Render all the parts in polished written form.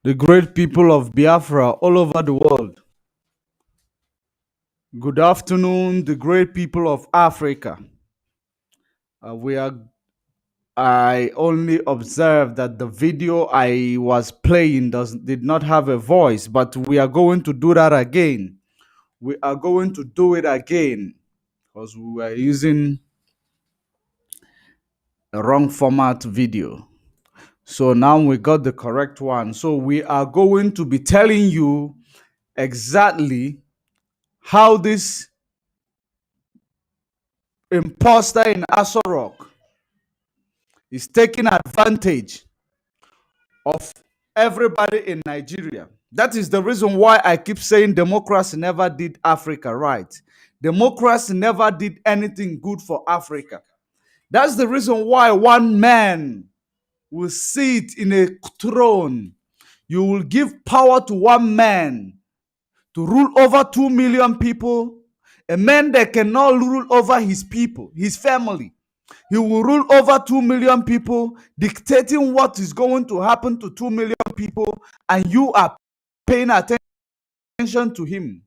the great people of Biafra all over the world. Good afternoon, the great people of Africa. We are. I only observed that the video I was playing did not have a voice, but we are going to do that again. We are going to do it again because we were using a wrong format video. So now we got the correct one. So we are going to be telling you exactly how this imposter in Aso Rock is taking advantage of everybody in Nigeria. That is the reason why I keep saying democracy never did Africa right. Democracy never did anything good for Africa. That's the reason why one man will sit in a throne. You will give power to one man to rule over 2 million people, a man that cannot rule over his people, his family. He will rule over 2 million people, dictating what is going to happen to 2 million people, and you are paying attention to him.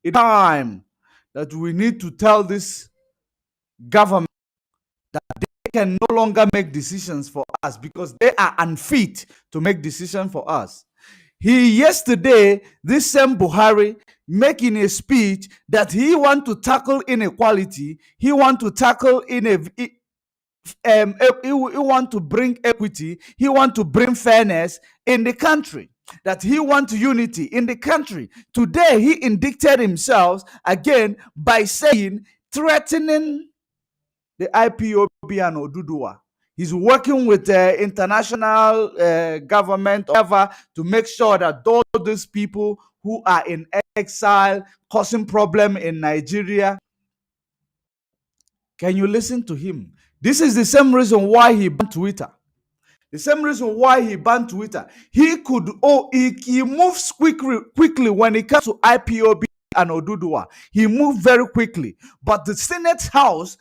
It's time that we need to tell this government that they can no longer make decisions for us because they are unfit to make decisions for us. Yesterday, this same Buhari making a speech that he want to tackle inequality, he want to tackle he want to bring equity, he want to bring fairness in the country, that he want unity in the country. Today, he indicted himself again by saying, threatening the IPOB and ODUDUWA. He's working with the international government ever to make sure that all these people who are in exile, causing problem in Nigeria. Can you listen to him? This is the same reason why he banned Twitter. The same reason why he banned Twitter. He could, he moves quickly when it comes to IPOB and ODUDUWA. He moved very quickly. But the Senate House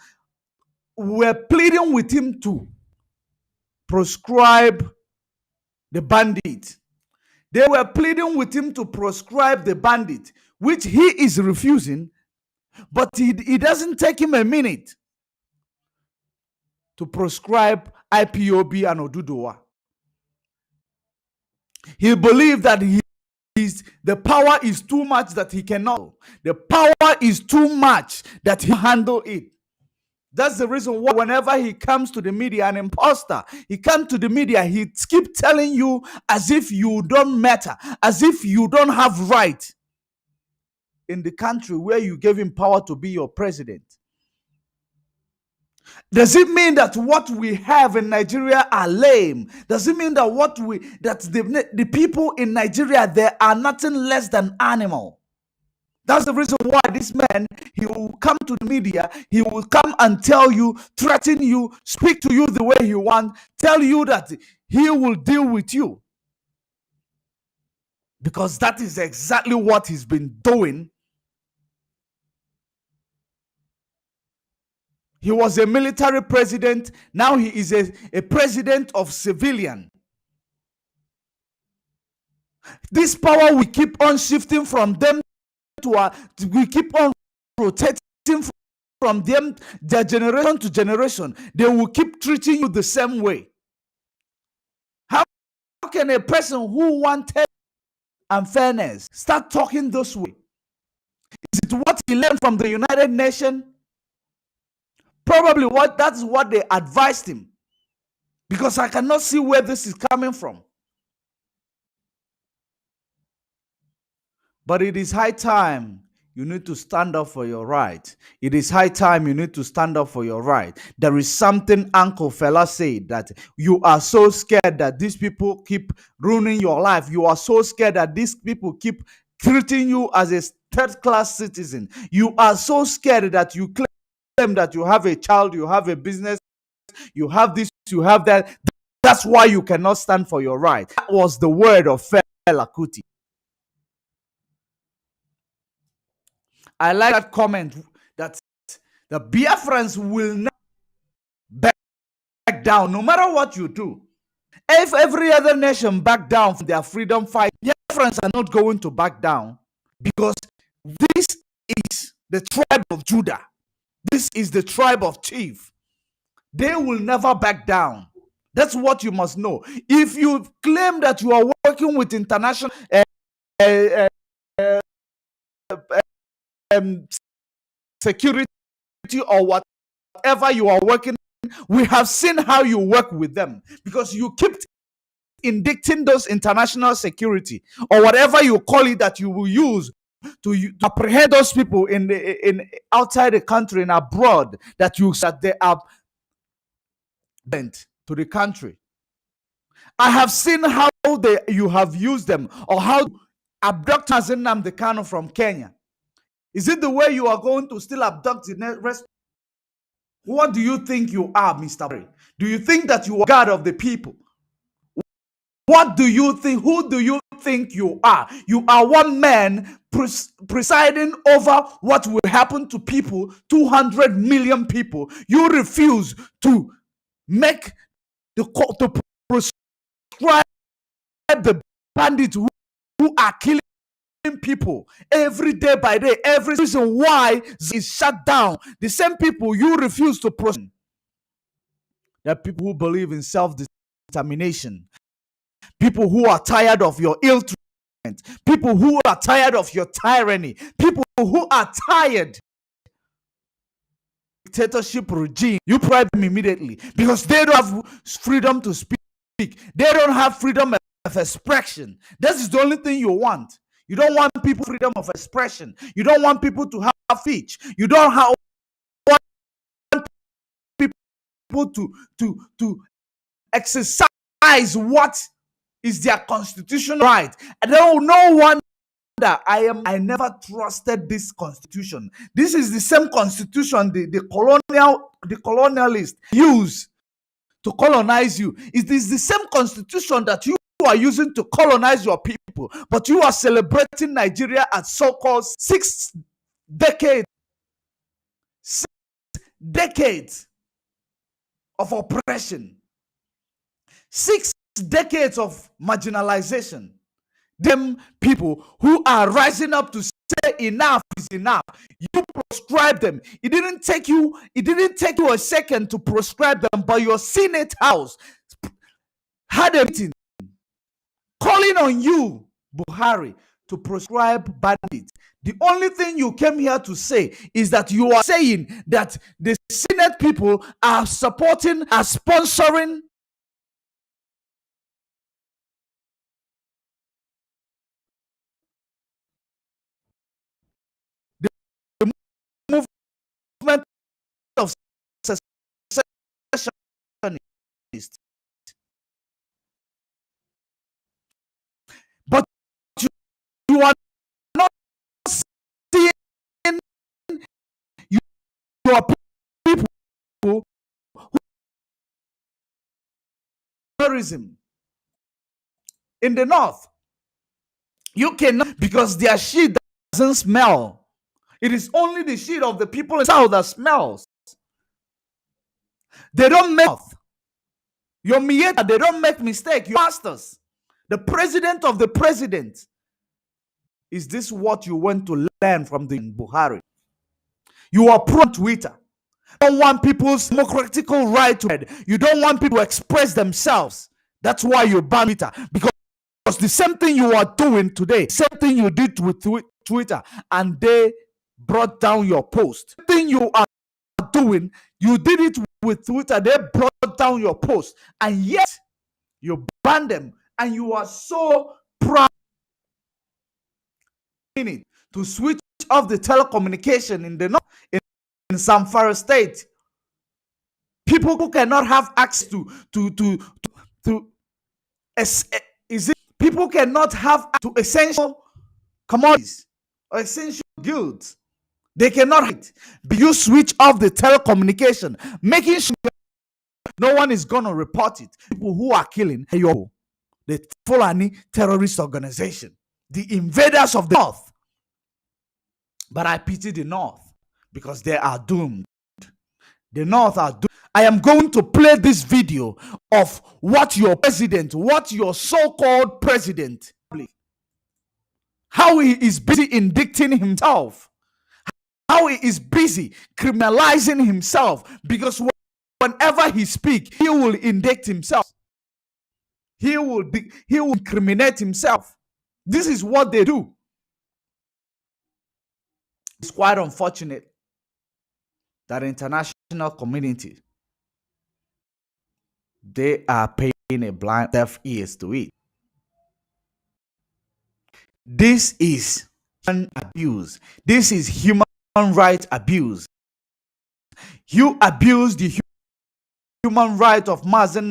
were pleading with him to proscribe the bandit. They were pleading with him to proscribe the bandit, which he is refusing, but it doesn't take him a minute to proscribe IPOB and ODUDUWA. He believed that the power is too much that he cannot. The power is too much that he handle it. That's the reason why whenever he comes to the media, an imposter, he comes to the media, he keeps telling you as if you don't matter, as if you don't have right in the country where you gave him power to be your president. Does it mean that what we have in Nigeria are lame? Does it mean that the people in Nigeria, they are nothing less than animal? That's the reason why this man, he will come to the media, he will come and tell you, threaten you, speak to you the way he wants, tell you that he will deal with you. Because that is exactly what he's been doing. He was a military president, now he is a president of civilian. This power will keep on shifting from them we keep on rotating from them, their generation to generation. They will keep treating you the same way. How can a person who wanted and fairness start talking this way? Is it what he learned from the United Nations? Probably that's what they advised him. Because I cannot see where this is coming from. But it is high time you need to stand up for your right. It is high time you need to stand up for your right. There is something Uncle Fela said, that you are so scared that these people keep ruining your life. You are so scared that these people keep treating you as a third-class citizen. You are so scared that you claim that you have a child, you have a business, you have this, you have that. That's why you cannot stand for your right. That was the word of Fela Kuti. I like that comment that the Biafrans will not back down no matter what you do. If every other nation back down from their freedom fight, Biafrans are not going to back down, because this is the tribe of Judah. This is the tribe of chief. They will never back down. That's what you must know. If you claim that you are working with international security or whatever you are working, we have seen how you work with them, because you keep indicting those international security or whatever you call it that you will use to apprehend those people in outside the country and abroad, that they are bent to the country. I have seen how you have used them, or how abduct Mazi Nnamdi Kanu from Kenya. Is it the way you are going to still abduct the rest? What do you think you are, Mr. Buhari? Do you think that you are God of the people? What do you think? Who do you think you are? You are one man presiding over what will happen to people, 200 million people. You refuse to make to prescribe the bandits who are killing people every day by day. Every reason why is shut down. The same people you refuse to prosecute. There are people who believe in self-determination. People who are tired of your ill treatment. People who are tired of your tyranny. People who are tired dictatorship regime. You bribe them immediately, because they don't have freedom to speak. They don't have freedom of expression. This is the only thing you want. You don't want people freedom of expression. You don't want people to have speech. You don't want people to exercise what is their constitutional right. And no wonder I never trusted this constitution. This is the same constitution the colonialists use to colonize you. It is the same constitution that you are using to colonize your people, but you are celebrating Nigeria at so-called 6 decades of oppression, 6 decades of marginalization. Them people who are rising up to say enough is enough, you proscribe them. It didn't take you a second to proscribe them, but your Senate House had a meeting calling on you, Buhari, to proscribe bandits. The only thing you came here to say is that you are saying that the Senate people are sponsoring the movement of secessionists. But you are not seeing your people who terrorism in the north. You cannot, because their shit doesn't smell. It is only the shit of the people in the south that smells. They don't make your Mieta, they don't make mistake. Your pastors, the president of the president. Is this what you want to learn from the Buhari? You are pro Twitter. You don't want people's democratical right to it. You don't want people to express themselves. That's why you ban Twitter. Because the same thing you are doing today, same thing you did with Twitter, and they brought down your post. The thing you are doing, you did it with Twitter, they brought down your post, and yet you banned them, and you are so proud to switch off the telecommunication in the north, in Zamfara state. People who cannot have access people cannot have to essential commodities or essential goods. They cannot hit. But you switch off the telecommunication, making sure no one is gonna report it. People who are killing the Fulani terrorist organization, the invaders of the north. But I pity the north, because they are doomed. The north are doomed. I am going to play this video of what your president, what your so-called president, how he is busy indicting himself, how he is busy criminalizing himself, because whenever he speaks, he will indict himself. He will incriminate himself. This is what they do. It's quite unfortunate that the international community, they are paying a blind deaf ears to it. This is human abuse. This is human rights abuse. You abuse the human right of Mazi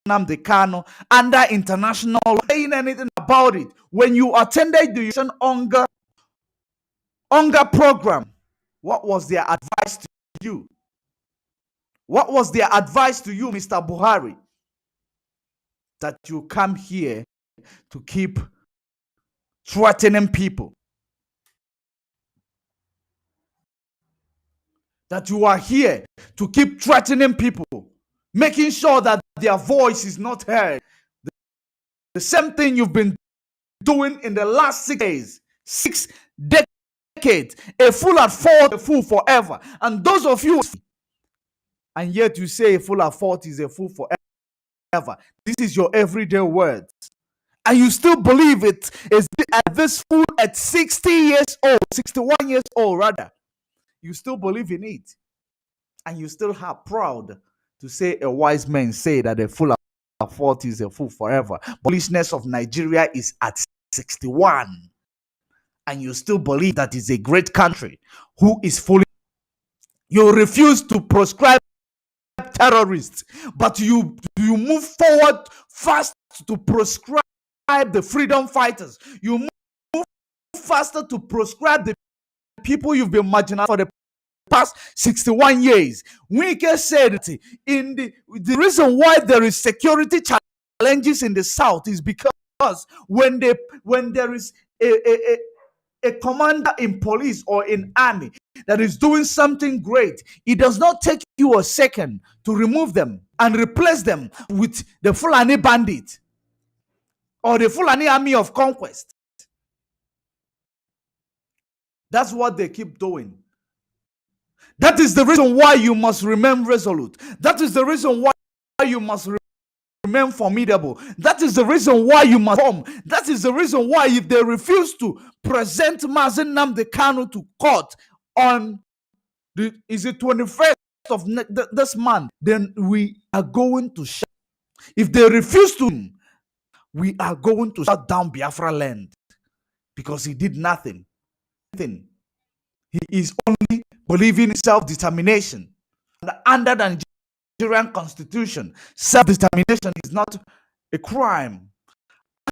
Nnamdi Kanu under international law, saying anything about it. When you attended the hunger program, what was their advice to you? What was their advice to you, Mr. Buhari? That you come here to keep threatening people. That you are here to keep threatening people, making sure that their voice is not heard. The same thing you've been doing in the last 6 days, 6 decades. A fool at fault, a fool forever. And those of you, and yet you say a fool at fault is a fool forever. This is your everyday words. And you still believe it is this fool at 60 years old, 61 years old rather. You still believe in it. And you still are proud to say a wise man say that a fool at fault is a fool forever. Foolishness of Nigeria is at 61. And you still believe that is a great country who is fully. You refuse to proscribe terrorists, but you move forward fast to proscribe the freedom fighters. You move faster to proscribe the people you've been marginalized for the past 61 years. Wike said in the reason why there is security challenges in the south is because when there is a commander in police or in army that is doing something great, it does not take you a second to remove them and replace them with the Fulani bandit or the Fulani army of conquest. That's what they keep doing. That is the reason why you must remain resolute. That is the reason why you must remain formidable. That is the reason why you must form. That is the reason why if they refuse to present Mazi Nnamdi Kanu to court on the 21st of this month, then we are going to shut. If they refuse to, we are going to shut down Biafra land because he did nothing. He is only believing in self-determination. And under the Nigerian constitution, self-determination is not a crime.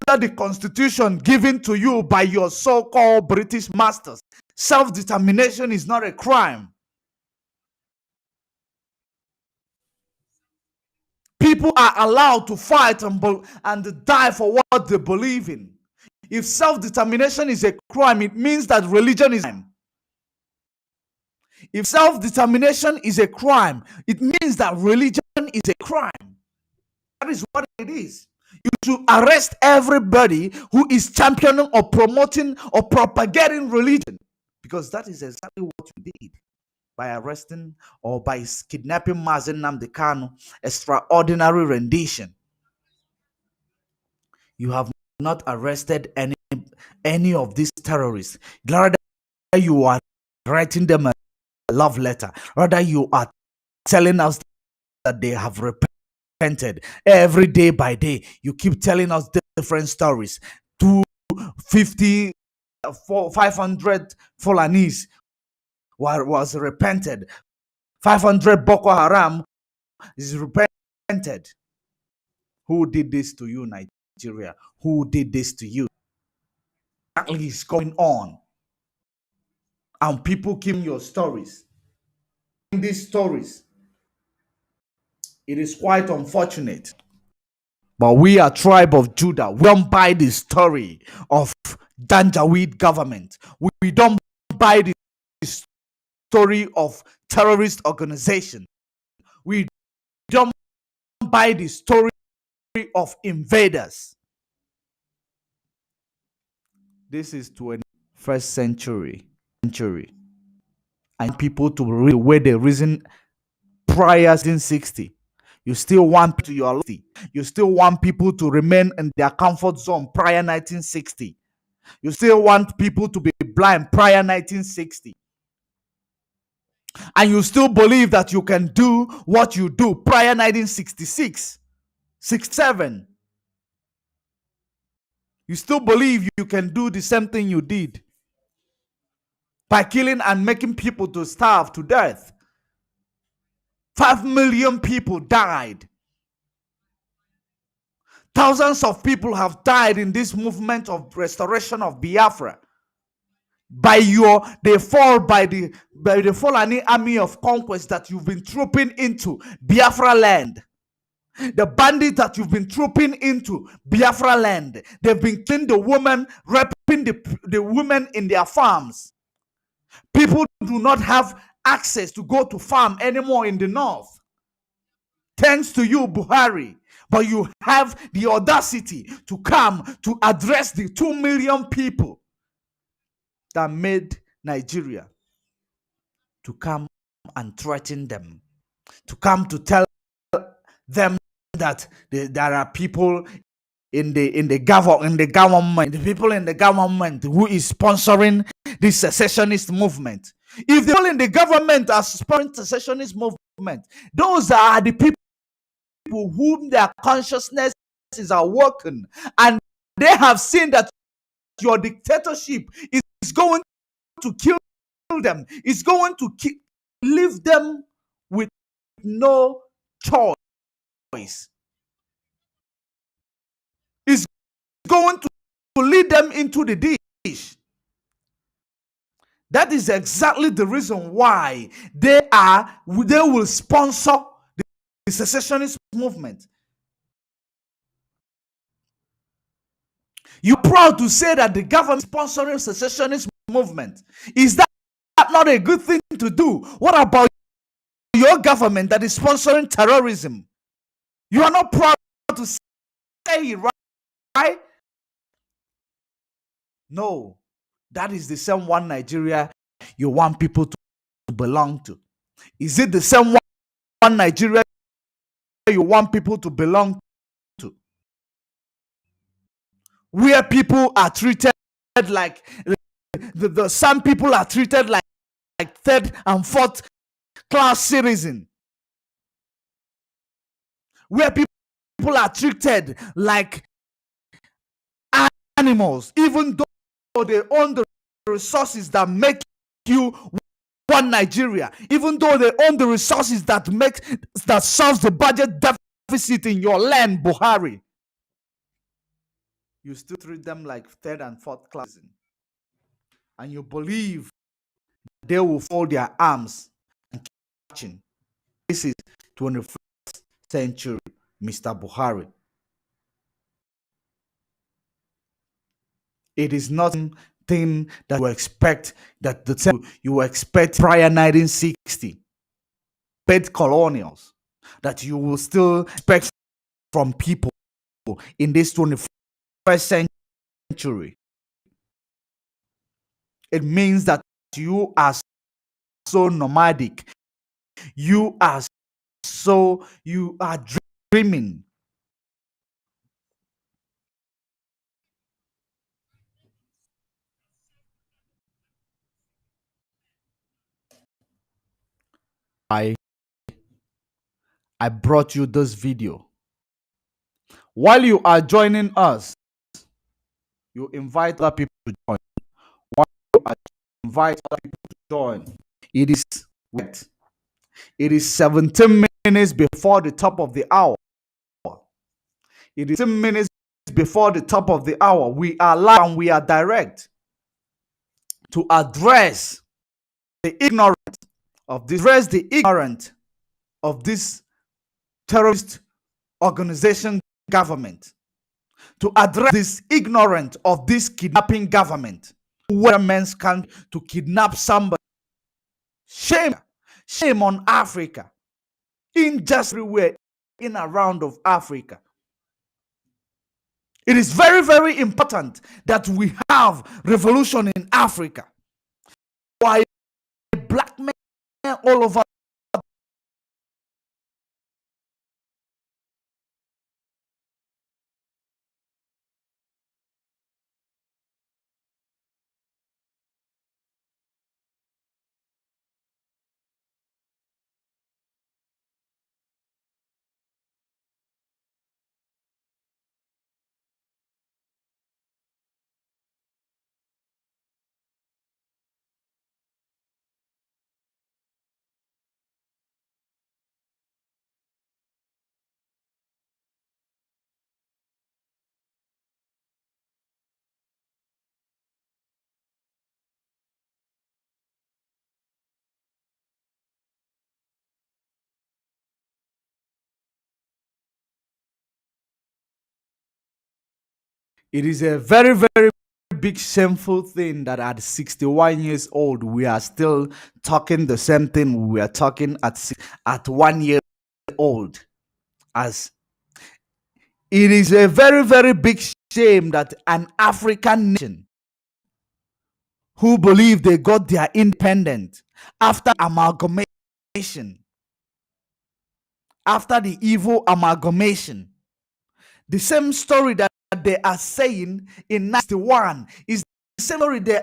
Under the constitution given to you by your so-called British masters, self-determination is not a crime. People are allowed to fight and die for what they believe in. If self-determination is a crime, it means that religion is a crime. If self-determination is a crime, it means that religion is a crime. That is what it is. You should arrest everybody who is championing or promoting or propagating religion, because that is exactly what you did by arresting or by kidnapping Mazi Nnamdi Kanu. Extraordinary rendition. You have not arrested any of these terrorists. Rather, you are writing them a love letter. Rather, you are telling us that they have repented. Every day by day, you keep telling us different stories. 250, 500 Fulanese was repented. 500 Boko Haram is repented. Who did this to you, Nigeria? Who did this to you? Exactly is going on. And people keep your stories. These stories. It is quite unfortunate. But we are tribe of Judah. We don't buy the story of Janjaweed government. We don't buy the story of terrorist organization. We don't buy the story of invaders. This is 21st century. And people to read the way they reason prior 1960. You still want to your you still want people to remain in their comfort zone prior 1960. You still want people to be blind prior 1960. And you still believe that you can do what you do prior 1966, 67. You still believe you can do the same thing you did by killing and making people to starve to death. 5 million people died. Thousands of people have died in this movement of restoration of Biafra. They fall by the Fulani army of conquest that you've been trooping into Biafra land. The bandits that you've been trooping into Biafra land. They've been killing the women, raping the women in their farms. People do not have access to go to farm anymore in the north. Thanks to you, Buhari. But you have the audacity to come to address the 2 million people that made Nigeria, to come and threaten them, to come to tell them that there are people in the government, the people in the government who is sponsoring this secessionist movement. If the people in the government are sponsoring secessionist movement, those are the people whom their consciousness is awoken, and they have seen that your dictatorship is going to kill them. It's going to leave them with no choice. It's going to lead them into the ditch. That is exactly the reason why they will sponsor the secessionist movement. You're proud to say that the government is sponsoring secessionist movement. Is that not a good thing to do? What about your government that is sponsoring terrorism? You are not proud to say it, right? No, that is the same one Nigeria you want people to belong to. Is it the same one Nigeria you want people to belong to? Where people are treated like some people are treated like third and fourth class citizen. Where people are treated like animals, even though they own the resources that make you one Nigeria, even though they own the resources that solves the budget deficit in your land, Buhari. You still treat them like third and fourth class, and you believe they will fold their arms and keep marching. This is 21st century, Mr. Buhari. It is nothing that you expect you expect prior 1960, paid colonials, that you will still expect from people in this 21st century. It means that you are so nomadic. You are dreaming. I brought you this video. While you are joining us, you invite other people to join. While you invite other people to join, it is wet. It is 17 minutes before the top of the hour. It is 10 minutes before the top of the hour. We are live and we are direct to address the ignorant of this terrorist organization government, to address this ignorant of this kidnapping government, where men can to kidnap somebody. Shame on Africa. Injustice everywhere in and around of Africa. It is very, very important that we have revolution in Africa. Why black men all over it is a very, very big shameful thing that at 61 years old we are still talking the same thing we were talking at 1 year old. As it is a very, very big shame that an African nation who believe they got their independence after amalgamation, after the evil amalgamation, the same story that they are saying in 91 is the same story they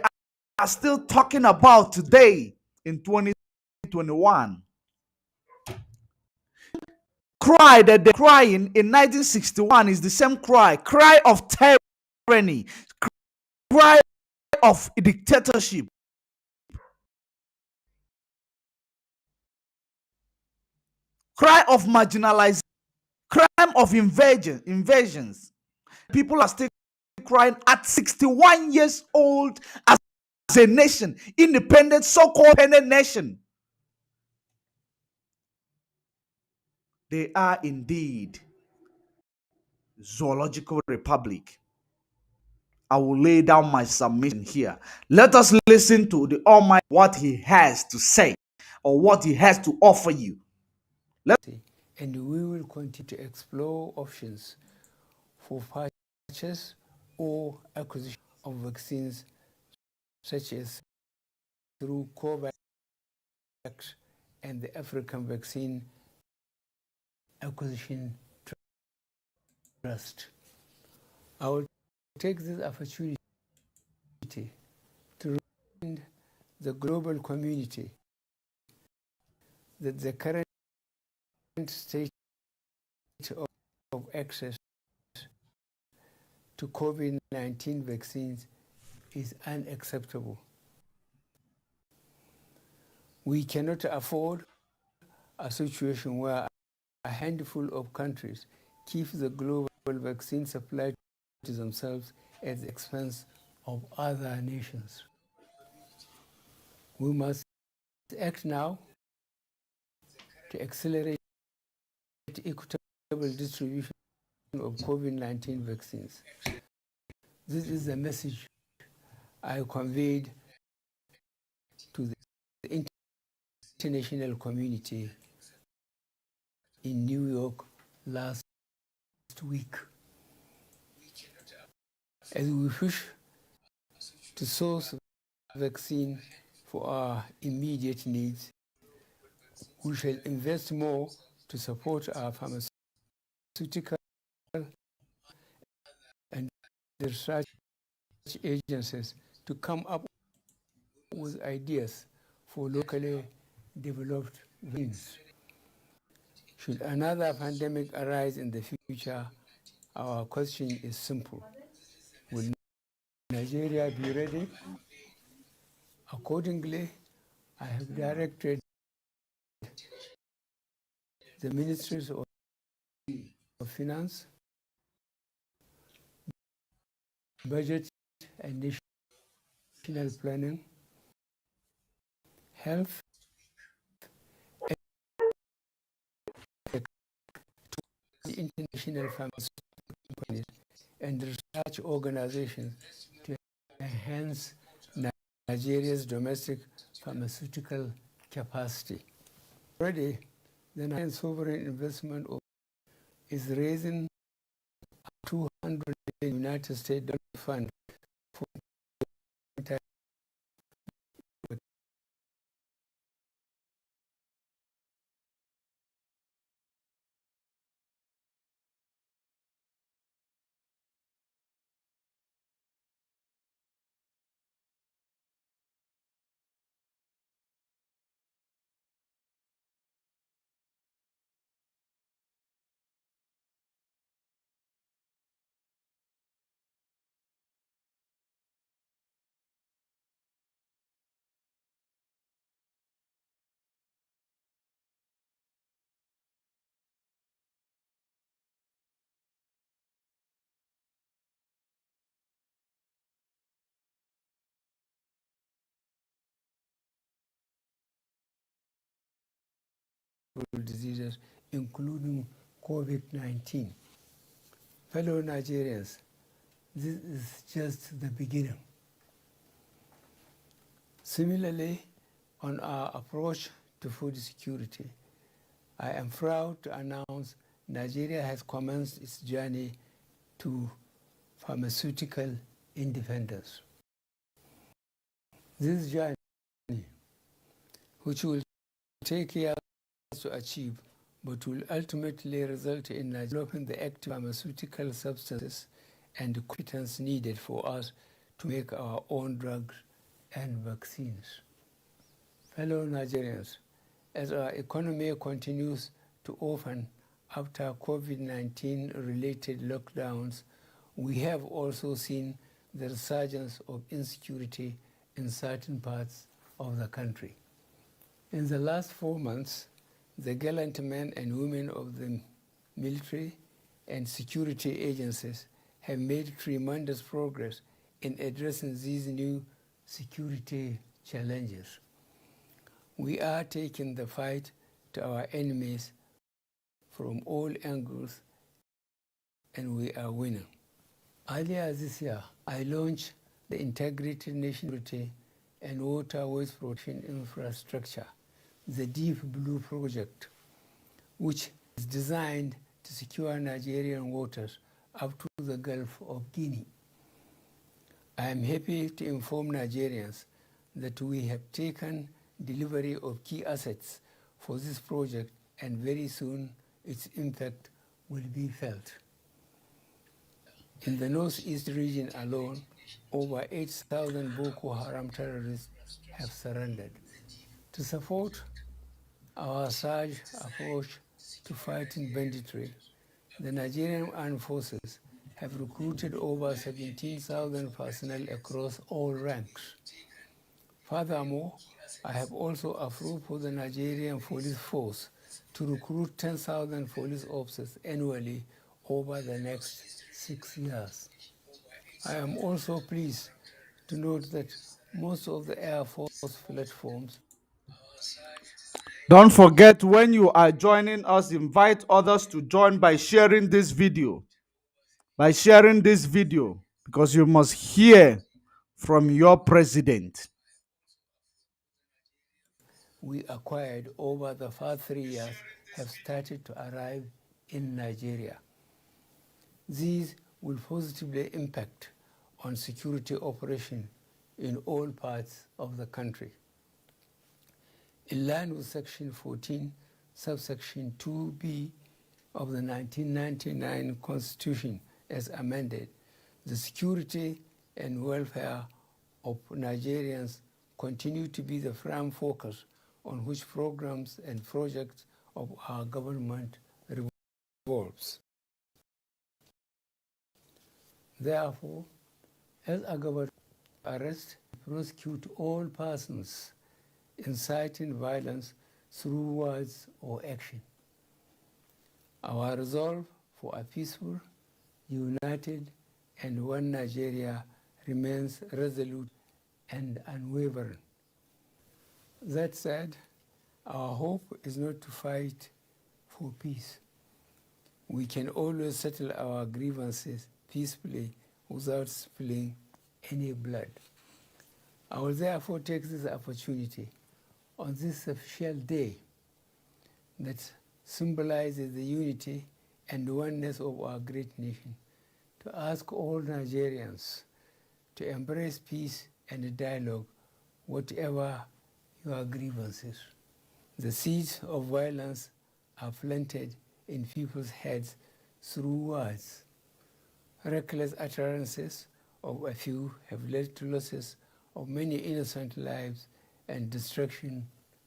are still talking about today in 2021. Cry that they're crying in 1961 is the same cry of tyranny, cry of dictatorship, cry of marginalization, crime of invasions. People are still crying at 61 years old as a nation, independent, so-called independent nation. They are indeed zoological republic. I will lay down my submission here. Let us listen to the Almighty, what he has to say or what he has to offer you. And we will continue to explore options for purchase or acquisition of vaccines, such as through COVAX and the African Vaccine Acquisition Trust. I will take this opportunity to remind the global community that the current state of access to COVID-19 vaccines is unacceptable. We cannot afford a situation where a handful of countries keep the global vaccine supply to themselves at the expense of other nations. We must act now to accelerate equitable distribution of COVID-19 vaccines. This is the message I conveyed to the international community in New York last week. As we push to source vaccine for our immediate needs, we shall invest more to support our pharmaceutical and research agencies to come up with ideas for locally developed vaccines. Should another pandemic arise in the future, our question is simple. Will Nigeria be ready? Accordingly, I have directed the Ministries of Finance, Budget and National Planning, Health, and international pharmaceutical companies and research organizations to enhance Nigeria's domestic pharmaceutical capacity. Already, the Nigerian sovereign investment is raising $200 billion United States dollar fund for diseases, including COVID-19. Fellow Nigerians, this is just the beginning. Similarly, on our approach to food security, I am proud to announce Nigeria has commenced its journey to pharmaceutical independence. This journey, which will take years to achieve, but will ultimately result in developing the active pharmaceutical substances and the competence needed for us to make our own drugs and vaccines. Fellow Nigerians, as our economy continues to open after COVID-19 related lockdowns, we have also seen the resurgence of insecurity in certain parts of the country. In the last 4 months, the gallant men and women of the military and security agencies have made tremendous progress in addressing these new security challenges. We are taking the fight to our enemies from all angles, and we are winning. Earlier this year, I launched the Integrated National Security and Water Waste Protection Infrastructure, the Deep Blue Project, which is designed to secure Nigerian waters up to the Gulf of Guinea. I am happy to inform Nigerians that we have taken delivery of key assets for this project, and very soon its impact will be felt. In the Northeast region alone, over 8,000 Boko Haram terrorists have surrendered. To support our surge approach to fighting banditry, the Nigerian Armed Forces have recruited over 17,000 personnel across all ranks. Furthermore, I have also approved for the Nigerian Police Force to recruit 10,000 police officers annually over the next 6 years. I am also pleased to note that most of the Air Force platforms. Don't forget, when you are joining us, invite others to join by sharing this video. Because you must hear from your president. We acquired over the past 3 years have started to arrive in Nigeria. These will positively impact on security operation in all parts of the country. In line with Section 14, subsection 2B of the 1999 Constitution as amended, the security and welfare of Nigerians continue to be the prime focus on which programs and projects of our government revolves. Therefore, as a government, arrest and prosecute all persons inciting violence through words or action. Our resolve for a peaceful, united, and one Nigeria remains resolute and unwavering. That said, our hope is not to fight for peace. We can always settle our grievances peacefully without spilling any blood. I will therefore take this opportunity on this official day that symbolizes the unity and oneness of our great nation, to ask all Nigerians to embrace peace and dialogue, whatever your grievances. The seeds of violence are planted in people's heads through words. Reckless utterances of a few have led to losses of many innocent lives and destruction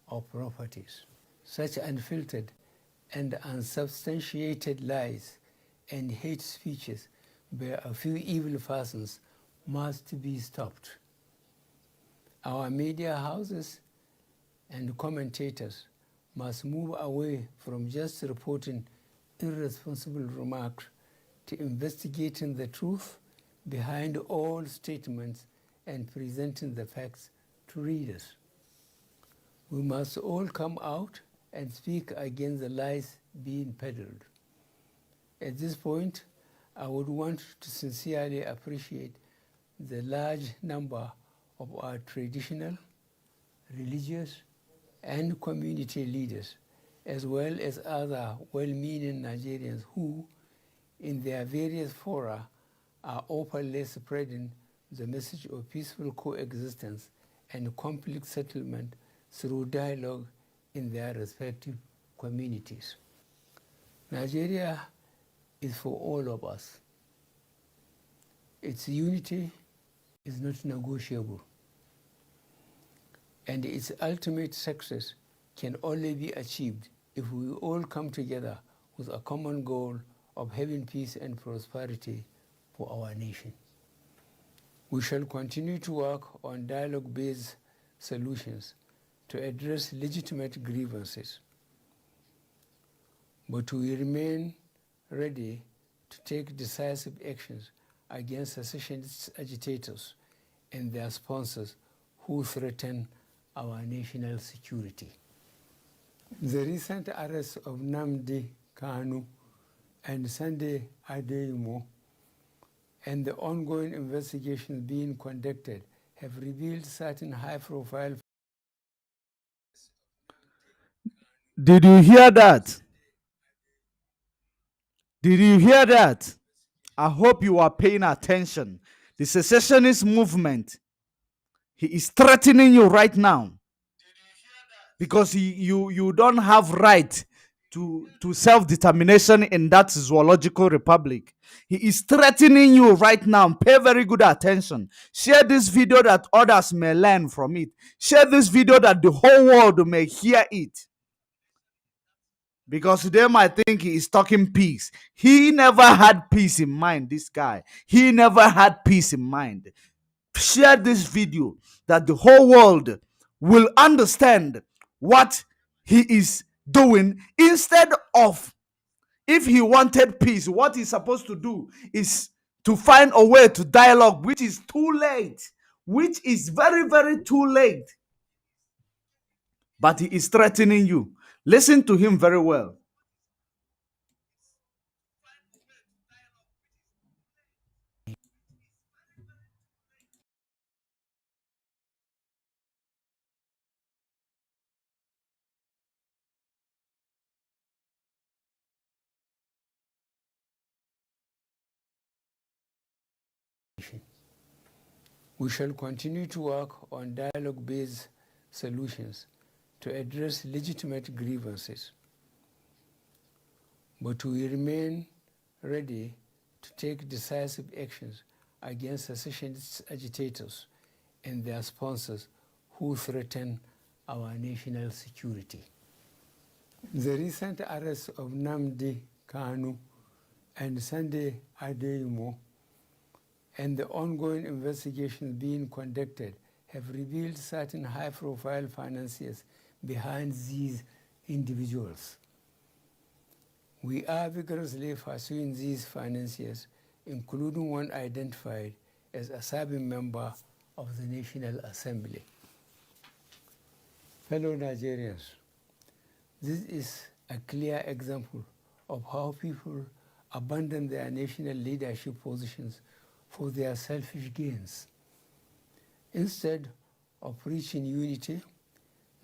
of properties. Such unfiltered and unsubstantiated lies and hate speeches by a few evil persons must be stopped. Our media houses and commentators must move away from just reporting irresponsible remarks to investigating the truth behind all statements and presenting the facts to readers. We must all come out and speak against the lies being peddled. At this point, I would want to sincerely appreciate the large number of our traditional, religious, and community leaders, as well as other well-meaning Nigerians who, in their various fora, are openly spreading the message of peaceful coexistence and conflict settlement through dialogue in their respective communities. Nigeria is for all of us. Its unity is not negotiable, and its ultimate success can only be achieved if we all come together with a common goal of having peace and prosperity for our nation. We shall continue to work on dialogue-based solutions to address legitimate grievances, but we remain ready to take decisive actions against secessionist agitators and their sponsors who threaten our national security. The recent arrests of Nnamdi Kanu and Sunday Igboho and the ongoing investigations being conducted have revealed certain high-profile. Did you hear that? Did you hear that? I hope you are paying attention. The secessionist movement, he is threatening you right now because you don't have right to self-determination in that zoological republic. He is threatening you right now. Pay very good attention. Share this video that others may learn from it. Share this video that the whole world may hear it. Because they might think he is talking peace. He never had peace in mind, this guy. He never had peace in mind. Share this video that the whole world will understand what he is doing. Instead of, if he wanted peace, what he's supposed to do is to find a way to dialogue, which is too late, which is very, very too late. But he is threatening you. Listen to him very well. We shall continue to work on dialogue-based solutions to address legitimate grievances, but we remain ready to take decisive actions against secessionist agitators and their sponsors who threaten our national security. The recent arrests of Nnamdi Kanu and Sunday Igboho and the ongoing investigations being conducted have revealed certain high-profile financiers behind these individuals. We are vigorously pursuing these financiers, including one identified as a serving member of the National Assembly. Fellow Nigerians, this is a clear example of how people abandon their national leadership positions for their selfish gains. Instead of preaching unity,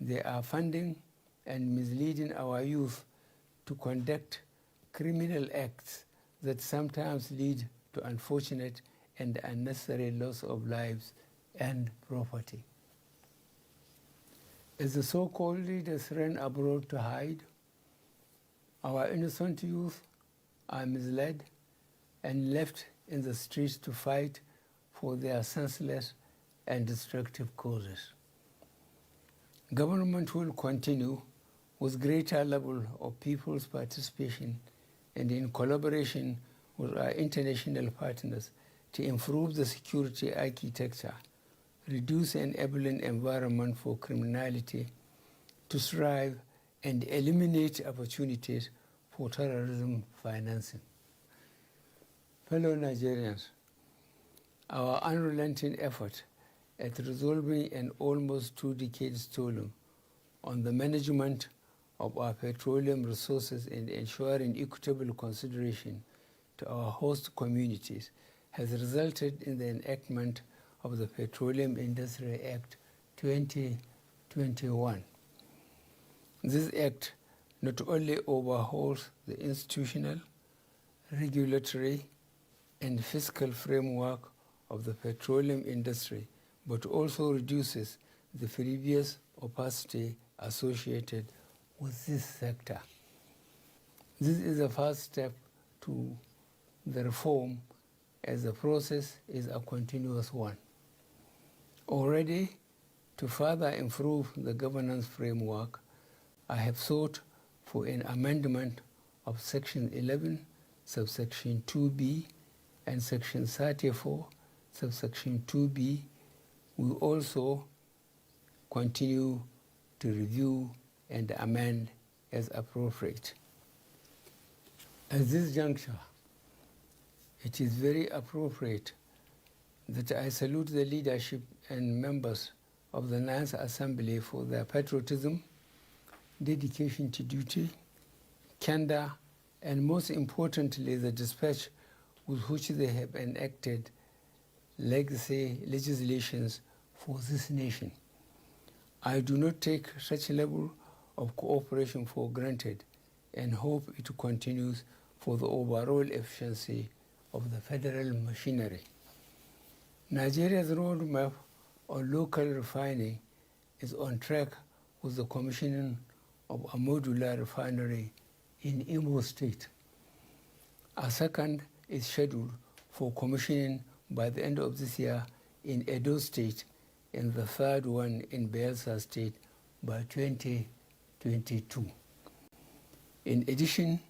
they are funding and misleading our youth to conduct criminal acts that sometimes lead to unfortunate and unnecessary loss of lives and property. As the so-called leaders ran abroad to hide, our innocent youth are misled and left in the streets to fight for their senseless and destructive causes. Government will continue with greater level of people's participation and in collaboration with our international partners to improve the security architecture, reduce an enabling environment for criminality to thrive, and eliminate opportunities for terrorism financing. Fellow Nigerians, our unrelenting effort at resolving an almost 2 decades toll on the management of our petroleum resources and ensuring equitable consideration to our host communities has resulted in the enactment of the Petroleum Industry Act 2021. This act not only overhauls the institutional, regulatory, and fiscal framework of the petroleum industry, but also reduces the previous opacity associated with this sector. This is the first step to the reform, as the process is a continuous one. Already, to further improve the governance framework, I have sought for an amendment of Section 11, subsection 2b, and Section 34, subsection 2b. We also continue to review and amend as appropriate. At this juncture, it is very appropriate that I salute the leadership and members of the Ninth Assembly for their patriotism, dedication to duty, candor, and most importantly, the dispatch with which they have enacted legacy legislations for this nation. I do not take such a level of cooperation for granted and hope it continues for the overall efficiency of the federal machinery. Nigeria's roadmap on local refining is on track with the commissioning of a modular refinery in Imo State. A second is scheduled for commissioning by the end of this year in Edo State, and the third one in Bayelsa State by 2022. In addition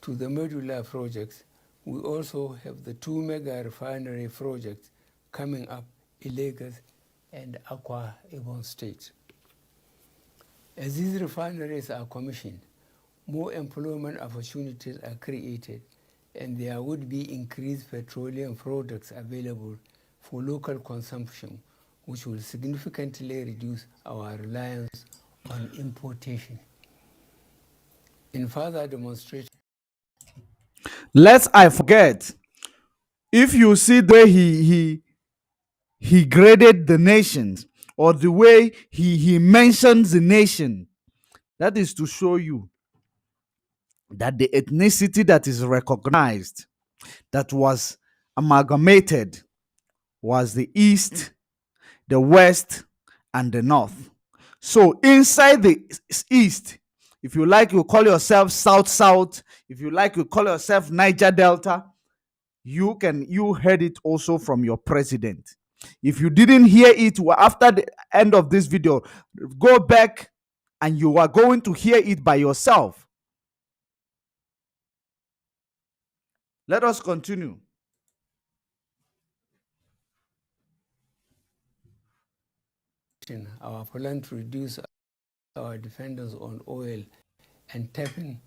to the modular projects, we also have the 2 mega refinery projects coming up in Lagos and Akwa Ibom State. As these refineries are commissioned, more employment opportunities are created, and there would be increased petroleum products available for local consumption, which will significantly reduce our reliance on importation. In further demonstration, Lest I forget, if you see the way he graded the nations, or the way he mentions the nation, that is to show you that the ethnicity that is recognized, that was amalgamated, was the East, the West, and the North. So inside the East, if you like, you call yourself South South. If you like, you call yourself Niger Delta. You heard it also from your president. If you didn't hear it after the end of this video, go back and you are going to hear it by yourself. Let us continue. our plan to reduce our dependence on oil and tapping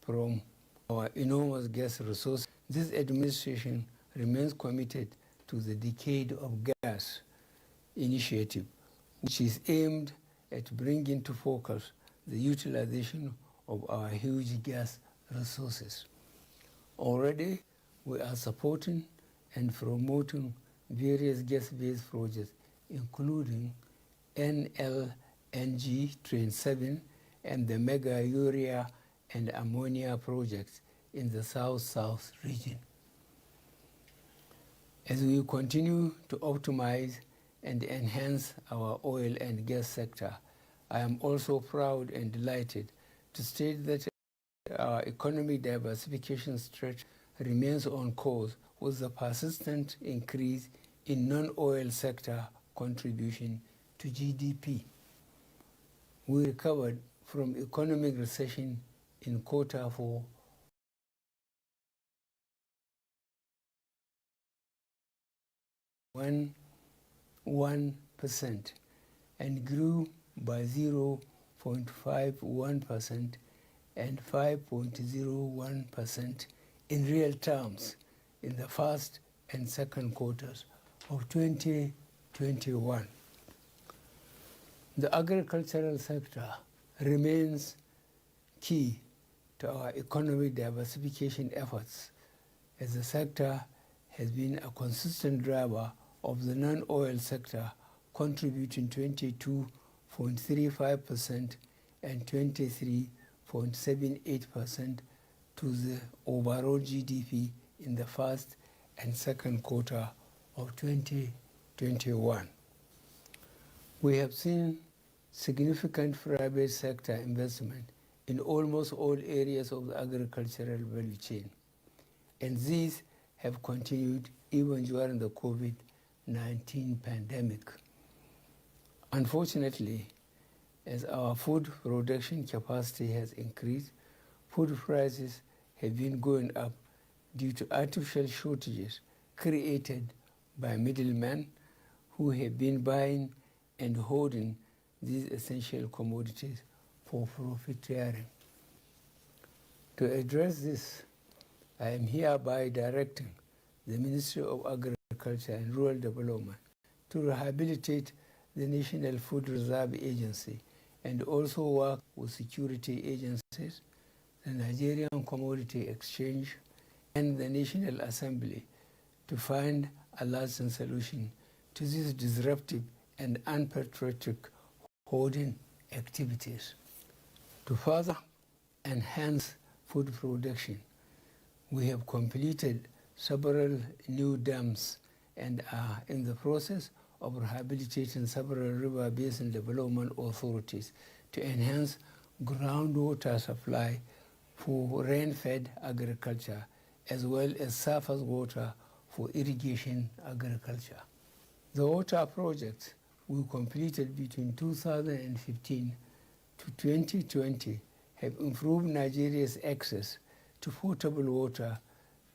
from our enormous gas resources, this administration remains committed to the Decade of Gas initiative, which is aimed at bringing to focus the utilization of our huge gas resources. Already, we are supporting and promoting various gas-based projects, including NLNG Train 7 and the Mega Urea and ammonia projects in the South-South region. As we continue to optimize and enhance our oil and gas sector, I am also proud and delighted to state that our economic diversification strategy remains on course with the persistent increase in non-oil sector contribution to GDP. We recovered from economic recession in Q4 1% and grew by 0.51% and 5.01% in real terms in the first and second quarters of 2021. The agricultural sector remains key to our economic diversification efforts, as the sector has been a consistent driver of the non-oil sector, contributing 22.35% and 23.78% to the overall GDP in the first and second quarter of 2021. We have seen significant private sector investment in almost all areas of the agricultural value chain, and these have continued even during the COVID-19 pandemic. Unfortunately, as our food production capacity has increased, food prices have been going up due to artificial shortages created by middlemen who have been buying and holding these essential commodities for profiteering. To address this, I am hereby directing the Ministry of Agriculture and Rural Development to rehabilitate the National Food Reserve Agency and also work with security agencies, the Nigerian Commodity Exchange, and the National Assembly to find a lasting solution to these disruptive and unpatriotic hoarding activities. To further enhance food production, we have completed several new dams and are in the process of rehabilitating several river basin development authorities to enhance groundwater supply for rain-fed agriculture, as well as surface water for irrigation agriculture. The water projects we completed between 2015 to 2020 have improved Nigeria's access to potable water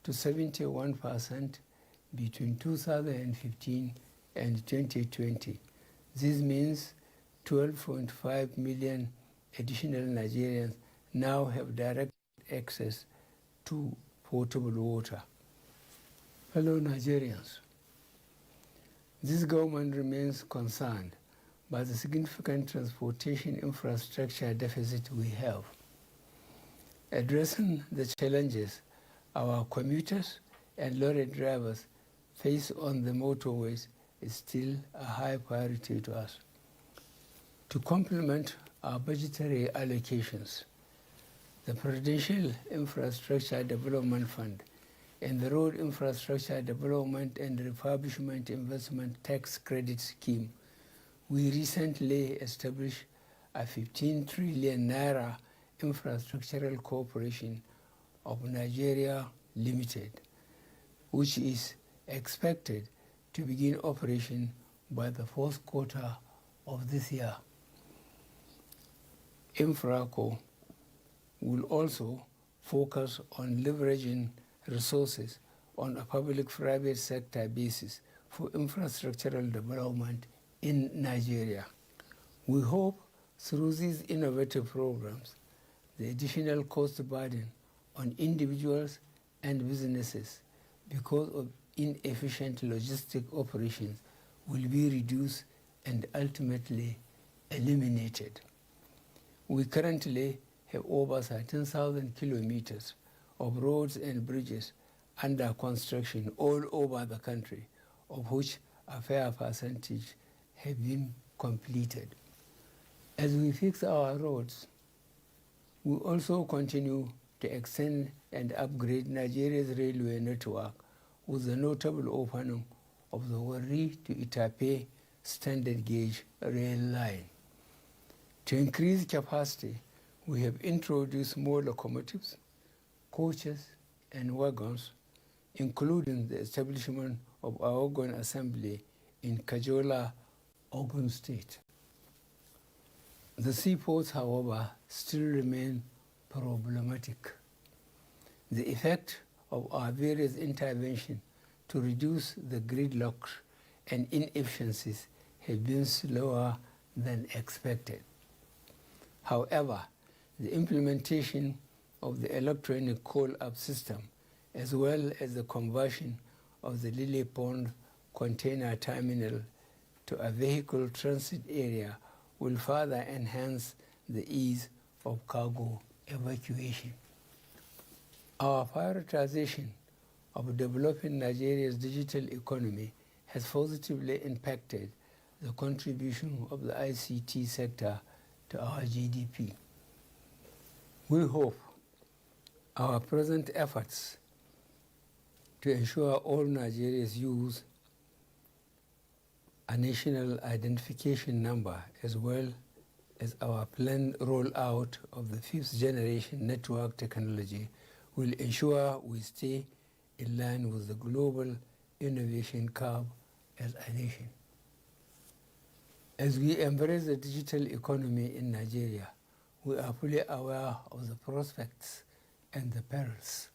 to 71% between 2015 and 2020. This means 12.5 million additional Nigerians now have direct access to potable water. Fellow Nigerians, this government remains concerned by the significant transportation infrastructure deficit we have. Addressing the challenges our commuters and lorry drivers face on the motorways is still a high priority to us. To complement our budgetary allocations, the Presidential Infrastructure Development Fund and the Road Infrastructure Development and Refurbishment Investment Tax Credit Scheme, we recently established a 15 trillion naira infrastructural corporation of Nigeria Limited, which is expected to begin operation by the fourth quarter of this year. Infraco will also focus on leveraging resources on a public-private sector basis for infrastructural development in Nigeria. We hope through these innovative programs, the additional cost burden on individuals and businesses because of inefficient logistic operations will be reduced and ultimately eliminated. We currently have over 13,000 kilometers of roads and bridges under construction all over the country, of which a fair percentage have been completed. As we fix our roads, We also continue to extend and upgrade Nigeria's railway network with the notable opening of the Warri to Itape standard gauge rail line. To increase capacity, we have introduced more locomotives, coaches, and wagons, including the establishment of our wagon assembly in Kajola, Ogun State. The seaports, however, still remain problematic. The effect of our various interventions to reduce the gridlocks and inefficiencies have been slower than expected. However, the implementation of the electronic call-up system, as well as the conversion of the Lily Pond container terminal to a vehicle transit area, will further enhance the ease of cargo evacuation. Our prioritization of developing Nigeria's digital economy has positively impacted the contribution of the ICT sector to our GDP. We hope our present efforts to ensure all Nigerians use a national identification number, as well as our planned rollout of the 5th generation network technology, will ensure we stay in line with the global innovation curve as a nation. As we embrace the digital economy in Nigeria, we are fully aware of the prospects and the perils.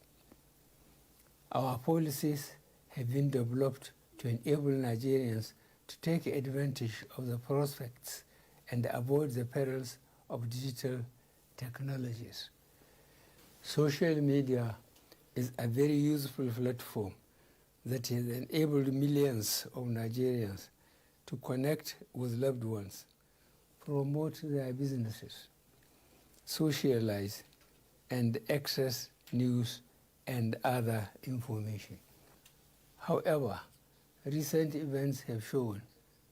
Our policies have been developed to enable Nigerians to take advantage of the prospects and avoid the perils of digital technologies. Social media is a very useful platform that has enabled millions of Nigerians to connect with loved ones, promote their businesses, socialize, and access news and other information. However, recent events have shown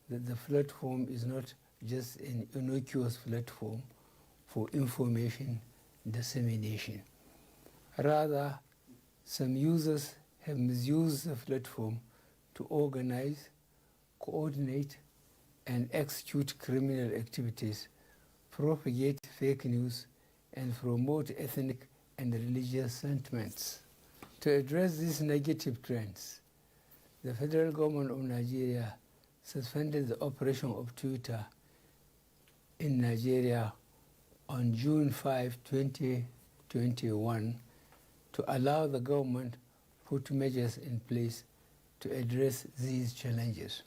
that the platform is not just an innocuous platform for information dissemination. Rather, some users have misused the platform to organize, coordinate, and execute criminal activities, propagate fake news, and promote ethnic and religious sentiments. To address these negative trends, the federal government of Nigeria suspended the operation of Twitter in Nigeria on June 5, 2021, to allow the government to put measures in place to address these challenges.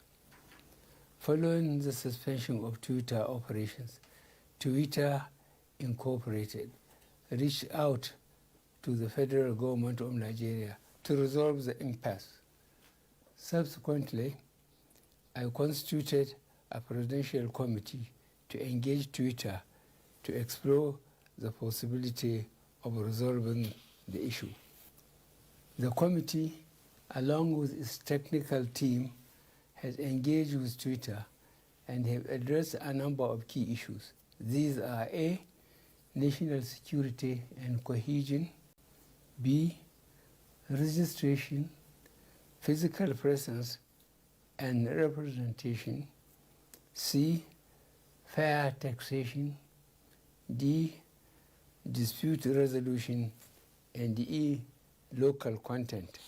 Following the suspension of Twitter operations, Twitter Incorporated reached out to the federal government of Nigeria to resolve the impasse. Subsequently, I constituted a presidential committee to engage Twitter to explore the possibility of resolving the issue. The committee, along with its technical team, has engaged with Twitter and have addressed a number of key issues. These are A, national security and cohesion; B, registration, physical presence and representation; C, fair taxation; D, dispute resolution; and E, local content.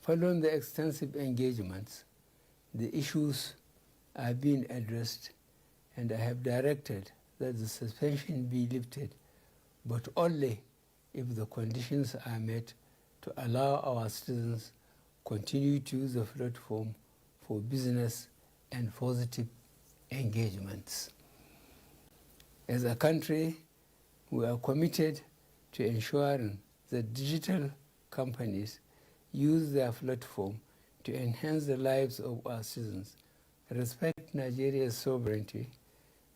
Following the extensive engagements, the issues are being addressed, and I have directed that the suspension be lifted, but only if the conditions are met to allow our citizens continue to use the platform for business and positive engagements. As a country, we are committed to ensuring that digital companies use their platform to enhance the lives of our citizens, respect Nigeria's sovereignty,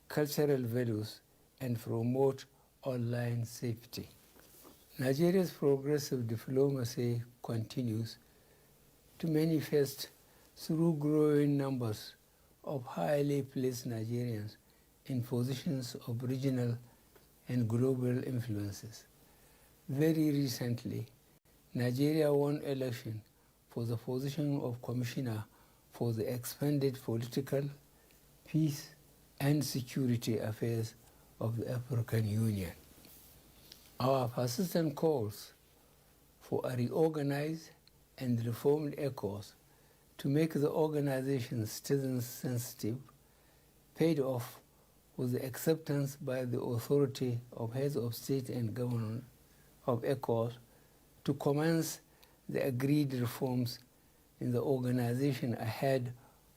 cultural values, and promote online safety. Nigeria's progressive diplomacy continues to manifest through growing numbers of highly placed Nigerians in positions of regional and global influences. Very recently, Nigeria won election for the position of Commissioner for the expanded political, peace, and security affairs of the African Union. Our persistent calls for a reorganized and reformed ECOWAS to make the organization citizen-sensitive paid off with the acceptance by the authority of heads of state and government of ECOWAS to commence the agreed reforms in the organization ahead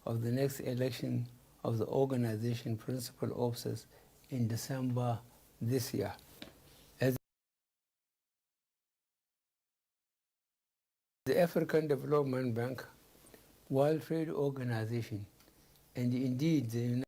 of the next election of the organization principal officers in December this year. As the African Development Bank, World Trade Organization, and indeed the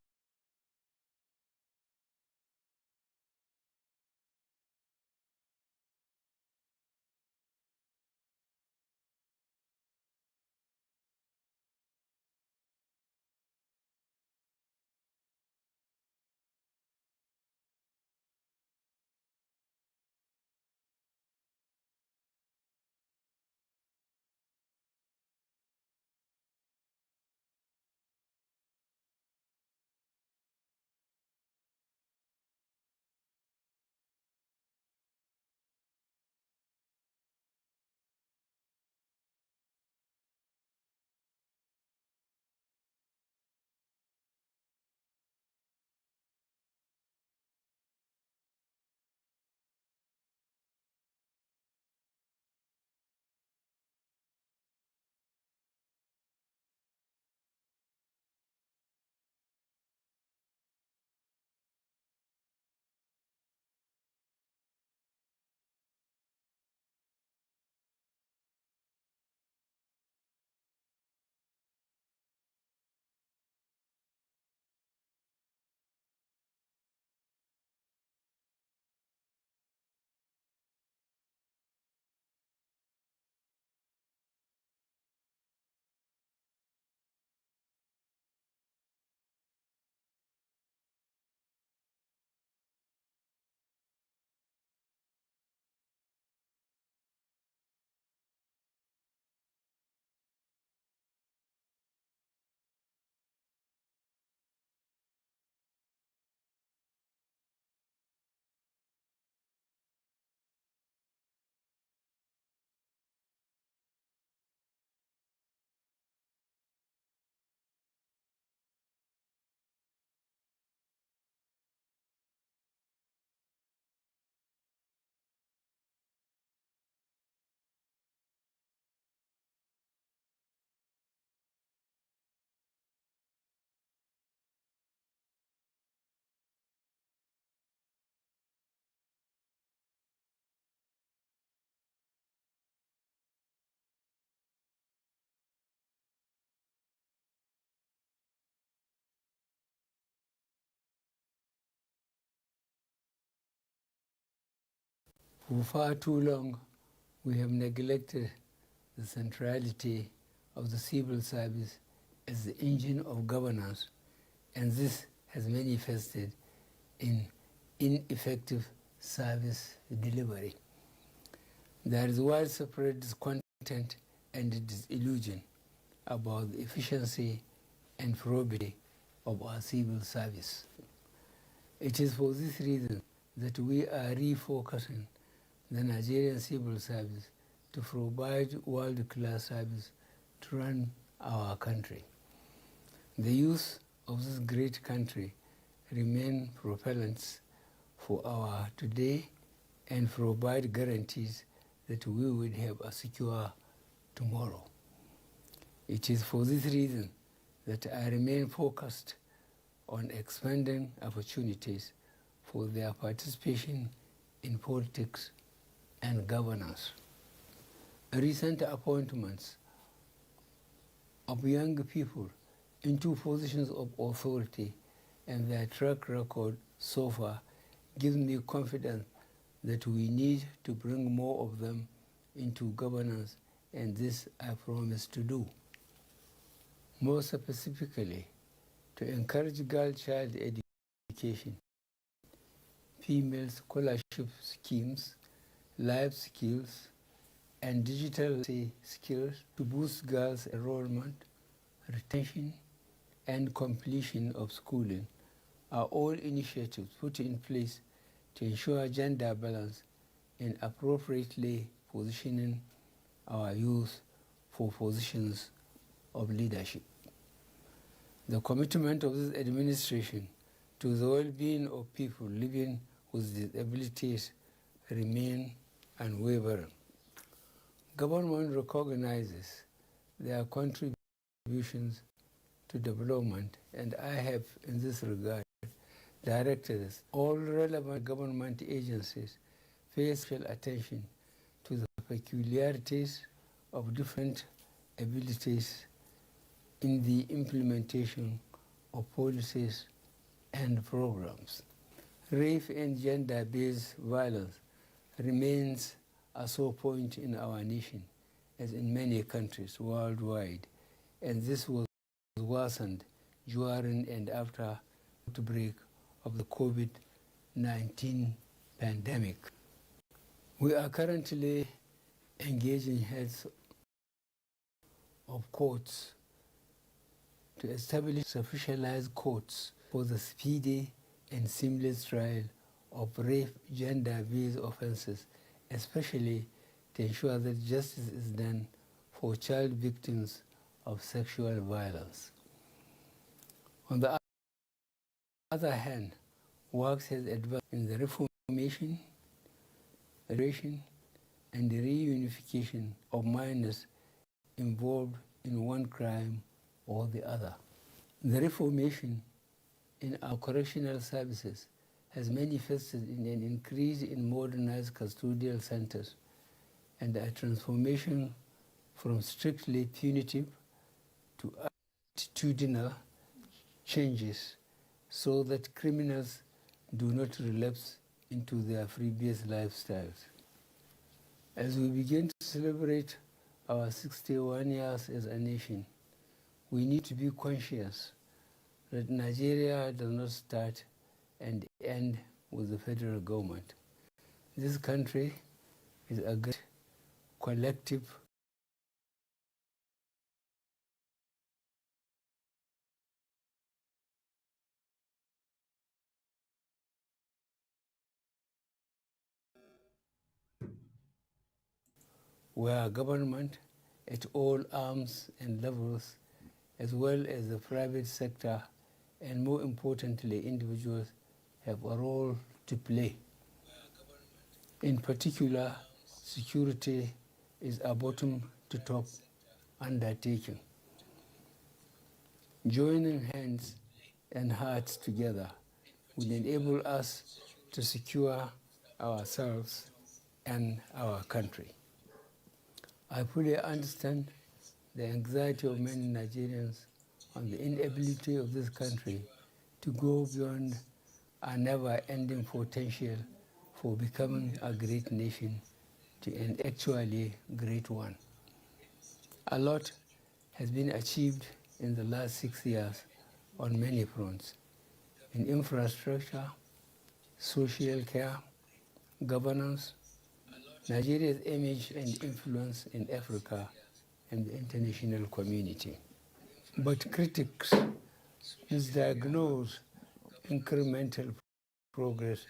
for far too long, we have neglected the centrality of the civil service as the engine of governance, and this has manifested in ineffective service delivery. There is widespread discontent and disillusion about the efficiency and probity of our civil service. It is for this reason that we are refocusing the Nigerian civil service to provide world-class service to run our country. The youth of this great country remain propellants for our today and provide guarantees that we will have a secure tomorrow. It is for this reason that I remain focused on expanding opportunities for their participation in politics and governance. Recent appointments of young people into positions of authority and their track record so far gives me confidence that we need to bring more of them into governance, and this I promise to do. More specifically, to encourage girl-child education, female scholarship schemes, life skills, and digital skills to boost girls' enrollment, retention, and completion of schooling are all initiatives put in place to ensure gender balance in appropriately positioning our youth for positions of leadership. The commitment of this administration to the well-being of people living with disabilities remain unwavering. Government recognizes their contributions to development, and I have, in this regard, directed all relevant government agencies pay special attention to the peculiarities of different abilities in the implementation of policies and programs. Rape and gender-based violence remains a sore point in our nation, as in many countries worldwide, and this was worsened during and after the outbreak of the COVID-19 pandemic. We are currently engaging heads of courts to establish specialized courts for the speedy and seamless trial of rape, gender-based offenses, especially to ensure that justice is done for child victims of sexual violence. On the other hand, work has advanced in the reformation, and the reunification of minors involved in one crime or the other. The reformation in our correctional services has manifested in an increase in modernized custodial centers and a transformation from strictly punitive to attitudinal changes so that criminals do not relapse into their previous lifestyles. As we begin to celebrate our 61 years as a nation, we need to be conscious that Nigeria does not start and end with the federal government. This country is a great collective where government at all arms and levels, as well as the private sector, and more importantly, individuals, have a role to play. In particular, security is a bottom-to-top undertaking. Joining hands and hearts together will enable us to secure ourselves and our country. I fully understand the anxiety of many Nigerians on the inability of this country to go beyond a never-ending potential for becoming a great nation to an actually great one. A lot has been achieved in the last 6 years on many fronts, in infrastructure, social care, governance, Nigeria's image and influence in Africa and the international community. But critics misdiagnose incremental progress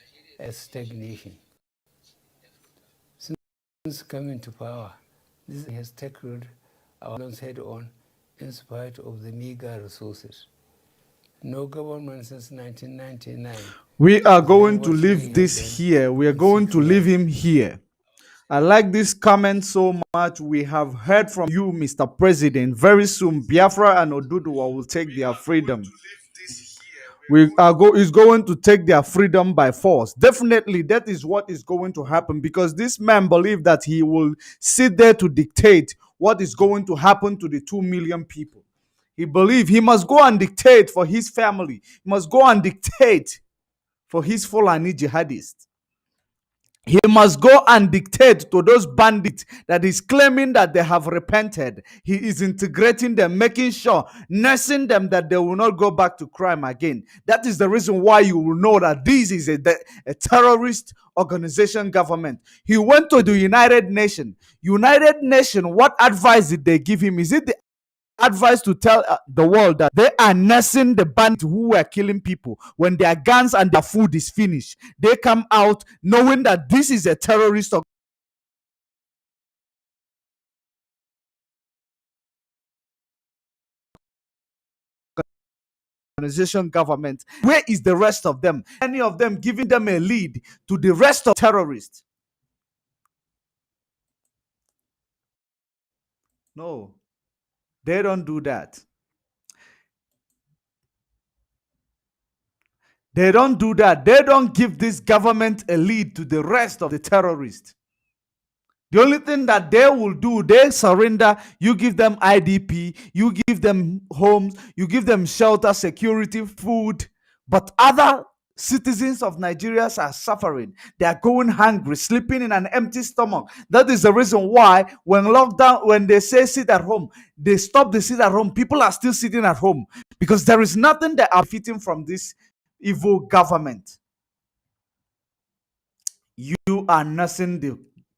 as stagnation. Since coming to power, this has tackled our problems head-on in spite of the meager resources. No government since 1999. We are going to leave this here. We are going to leave him here. I like this comment so much. We have heard from you, Mr. President. Very soon, Biafra and ODUDUWA will take their freedom. Is going to take their freedom by force. Definitely, that is what is going to happen, because this man believes that he will sit there to dictate what is going to happen to the 2 million people. He believes he must go and dictate for his family. He must go and dictate for his Fulani jihadists. He must go and dictate to those bandits that is claiming that they have repented. He is integrating them, making sure, nursing them that they will not go back to crime again. That is the reason why you will know that this is a terrorist organization government. He went to the United Nations. United Nations, what advice did they give him? Is it the advice to tell the world that they are nursing the bandits who were killing people? When their guns and their food is finished, they come out knowing that this is a terrorist organization government. Where is the rest of them? Any of them giving them a lead to the rest of terrorists? No, they don't do that. They don't do that. They don't give this government a lead to the rest of the terrorists. The only thing that they will do, they surrender. You give them IDP, you give them homes, you give them shelter, security, food. But other citizens of Nigeria are suffering. They are going hungry, sleeping in an empty stomach. That is the reason why when lockdown, when they say sit at home, they stop the sit at home. People are still sitting at home because there is nothing they are fitting from this evil government. You are nursing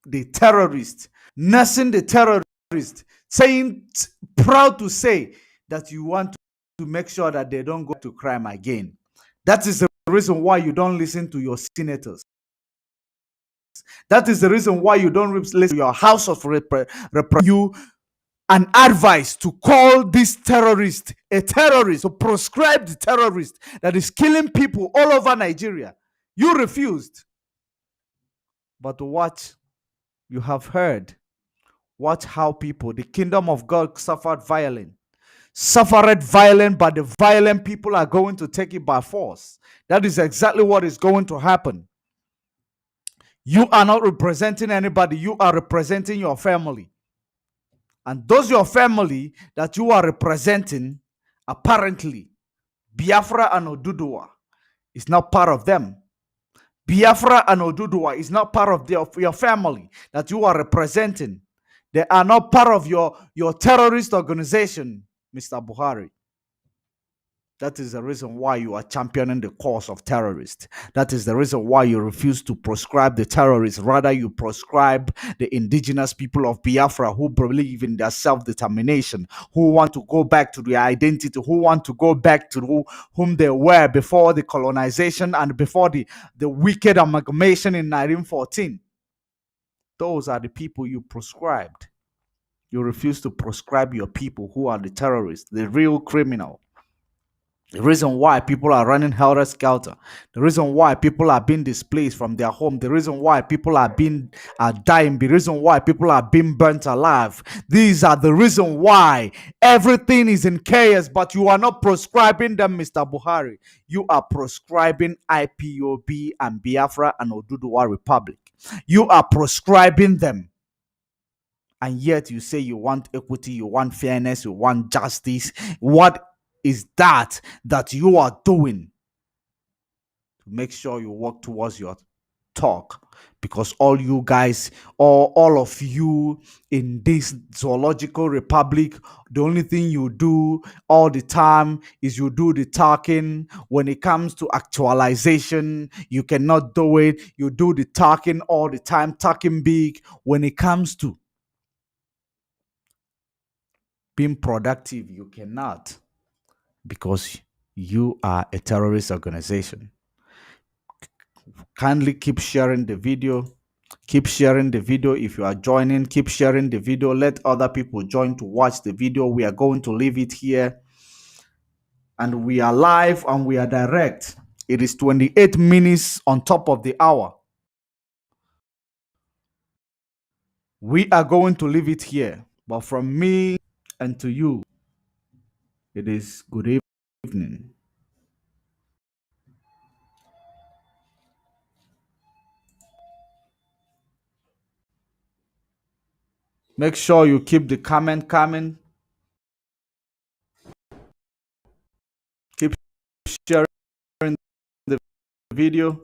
the terrorist, saying, proud to say that you want to make sure that they don't go to crime again. That is the reason why you don't listen to your senators. That is the reason why you don't listen to your House of you an advice to call this terrorist a terrorist, a proscribed terrorist that is killing people all over Nigeria. You refused. But what you have heard, watch how people, the kingdom of God suffered violence, but the violent people are going to take it by force. That is exactly what is going to happen. You are not representing anybody. You are representing your family. And those your family that you are representing, apparently, Biafra and ODUDUWA is not part of them. Biafra and ODUDUWA is not part of your family that you are representing. They are not part of your terrorist organization, Mr. Buhari. That is the reason why you are championing the cause of terrorists. That is the reason why you refuse to proscribe the terrorists. Rather, you proscribe the indigenous people of Biafra who believe in their self-determination, who want to go back to their identity, who want to go back to whom they were before the colonization and before the wicked amalgamation in 1914. Those are the people you proscribed. You refuse to proscribe your people who are the terrorists, the real criminal. The reason why people are running helter-skelter, the reason why people are being displaced from their home, the reason why people are dying, the reason why people are being burnt alive. These are the reason why everything is in chaos, but you are not proscribing them, Mr. Buhari. You are proscribing IPOB and Biafra and ODUDUWA Republic. You are proscribing them. And yet you say you want equity, you want fairness, you want justice. What is that you are doing to make sure you work towards your talk? Because all you guys, or all of you in this zoological republic, the only thing you do all the time is you do the talking. When it comes to actualization, you cannot do it. You do the talking all the time, talking big. When it comes to being productive, you cannot, because you are a terrorist organization. Kindly keep sharing the video. Keep sharing the video. If you are joining, keep sharing the video. Let other people join to watch the video. We are going to leave it here. And we are live and we are direct. It is 28 minutes on top of the hour. We are going to leave it here. But from me and to you, it is good evening. Make sure you keep the comment coming. Keep sharing the video.